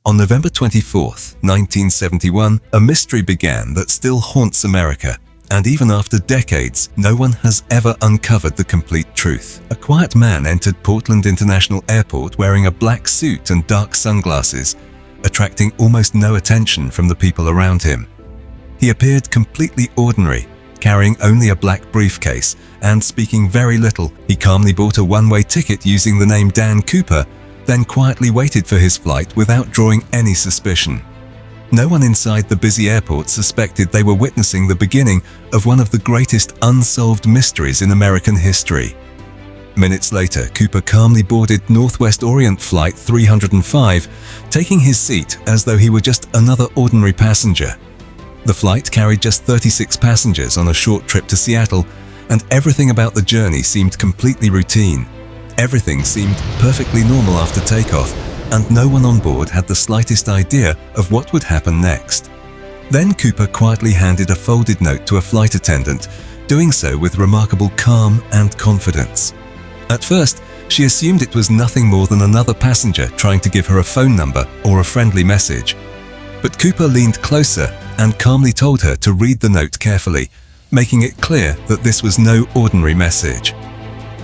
On November 24th, 1971, a mystery began that still haunts America, and even after decades, no one has ever uncovered the complete truth. A quiet man entered Portland International Airport wearing a black suit and dark sunglasses, attracting almost no attention from the people around him. He appeared completely ordinary, carrying only a black briefcase, and speaking very little. He calmly bought a one-way ticket using the name Dan Cooper, then quietly waited for his flight without drawing any suspicion. No one inside the busy airport suspected they were witnessing the beginning of one of the greatest unsolved mysteries in American history. Minutes later, Cooper calmly boarded Northwest Orient Flight 305, taking his seat as though he were just another ordinary passenger. The flight carried just 36 passengers on a short trip to Seattle, and everything about the journey seemed completely routine. Everything seemed perfectly normal after takeoff, and no one on board had the slightest idea of what would happen next. Then Cooper quietly handed a folded note to a flight attendant, doing so with remarkable calm and confidence. At first, she assumed it was nothing more than another passenger trying to give her a phone number or a friendly message. But Cooper leaned closer and calmly told her to read the note carefully, making it clear that this was no ordinary message.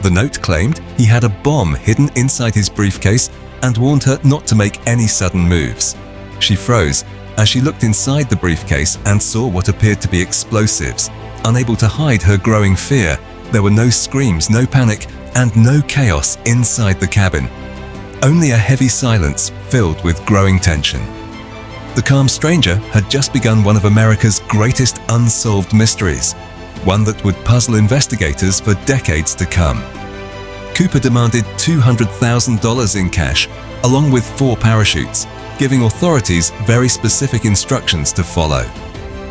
The note claimed he had a bomb hidden inside his briefcase and warned her not to make any sudden moves. She froze as she looked inside the briefcase and saw what appeared to be explosives. Unable to hide her growing fear, there were no screams, no panic, and no chaos inside the cabin. Only a heavy silence filled with growing tension. The calm stranger had just begun one of America's greatest unsolved mysteries, one that would puzzle investigators for decades to come. Cooper demanded $200,000 in cash, along with 4 parachutes, giving authorities very specific instructions to follow.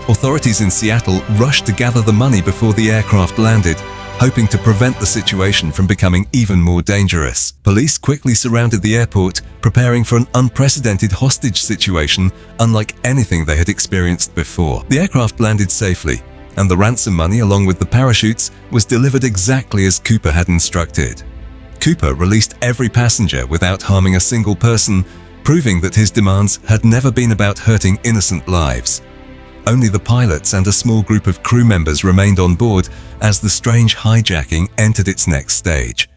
Authorities in Seattle rushed to gather the money before the aircraft landed, hoping to prevent the situation from becoming even more dangerous. Police quickly surrounded the airport, preparing for an unprecedented hostage situation unlike anything they had experienced before. The aircraft landed safely, and the ransom money along with the parachutes was delivered exactly as Cooper had instructed. Cooper released every passenger without harming a single person, proving that his demands had never been about hurting innocent lives. Only the pilots and a small group of crew members remained on board as the strange hijacking entered its next stage.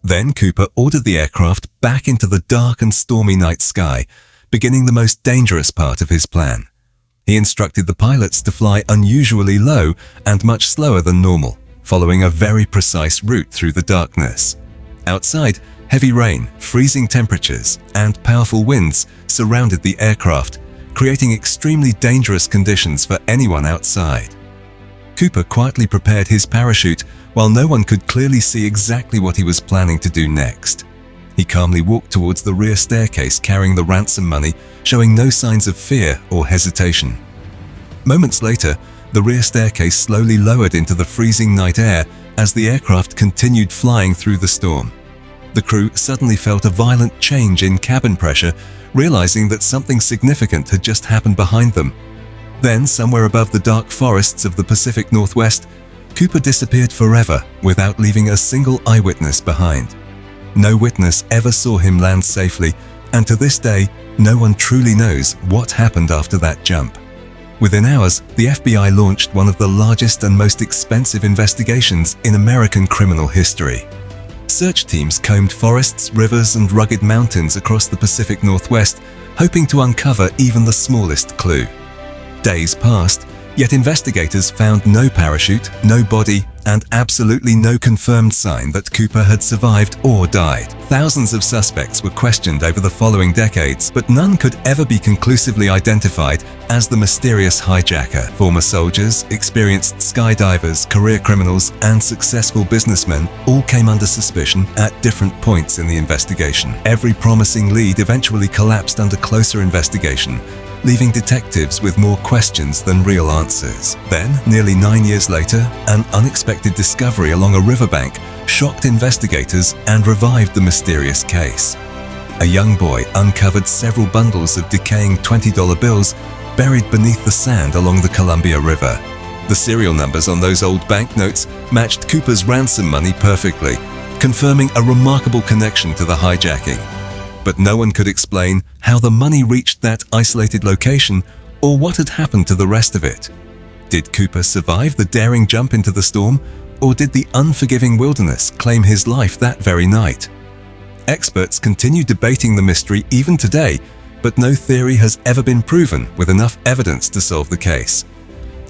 Then Cooper ordered the aircraft back into the dark and stormy night sky, beginning the most dangerous part of his plan. He instructed the pilots to fly unusually low and much slower than normal, following a very precise route through the darkness. Outside, heavy rain, freezing temperatures, and powerful winds surrounded the aircraft, creating extremely dangerous conditions for anyone outside. Cooper quietly prepared his parachute while no one could clearly see exactly what he was planning to do next. He calmly walked towards the rear staircase carrying the ransom money, showing no signs of fear or hesitation. Moments later, the rear staircase slowly lowered into the freezing night air as the aircraft continued flying through the storm. The crew suddenly felt a violent change in cabin pressure, realizing that something significant had just happened behind them. Then, somewhere above the dark forests of the Pacific Northwest, Cooper disappeared forever without leaving a single eyewitness behind. No witness ever saw him land safely, and to this day, no one truly knows what happened after that jump. Within hours, the FBI launched one of the largest and most expensive investigations in American criminal history. Search teams combed forests, rivers, and rugged mountains across the Pacific Northwest, hoping to uncover even the smallest clue. Days passed, yet investigators found no parachute, no body, and absolutely no confirmed sign that Cooper had survived or died. Thousands of suspects were questioned over the following decades, but none could ever be conclusively identified as the mysterious hijacker. Former soldiers, experienced skydivers, career criminals, and successful businessmen all came under suspicion at different points in the investigation. Every promising lead eventually collapsed under closer investigation, leaving detectives with more questions than real answers. Then, nearly 9 years later, an unexpected discovery along a riverbank shocked investigators and revived the mysterious case. A young boy uncovered several bundles of decaying $20 bills buried beneath the sand along the Columbia River. The serial numbers on those old banknotes matched Cooper's ransom money perfectly, confirming a remarkable connection to the hijacking. But no one could explain how the money reached that isolated location or what had happened to the rest of it. Did Cooper survive the daring jump into the storm, or did the unforgiving wilderness claim his life that very night? Experts continue debating the mystery even today, but no theory has ever been proven with enough evidence to solve the case.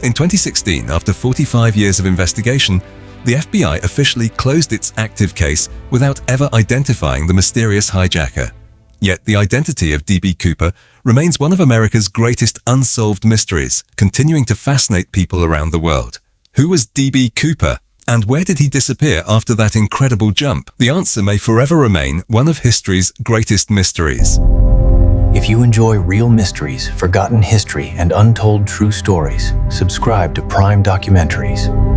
In 2016, after 45 years of investigation, the FBI officially closed its active case without ever identifying the mysterious hijacker. Yet the identity of D.B. Cooper remains one of America's greatest unsolved mysteries, continuing to fascinate people around the world. Who was D.B. Cooper? And where did he disappear after that incredible jump? The answer may forever remain one of history's greatest mysteries. If you enjoy real mysteries, forgotten history, and untold true stories, subscribe to Prime Documentaries.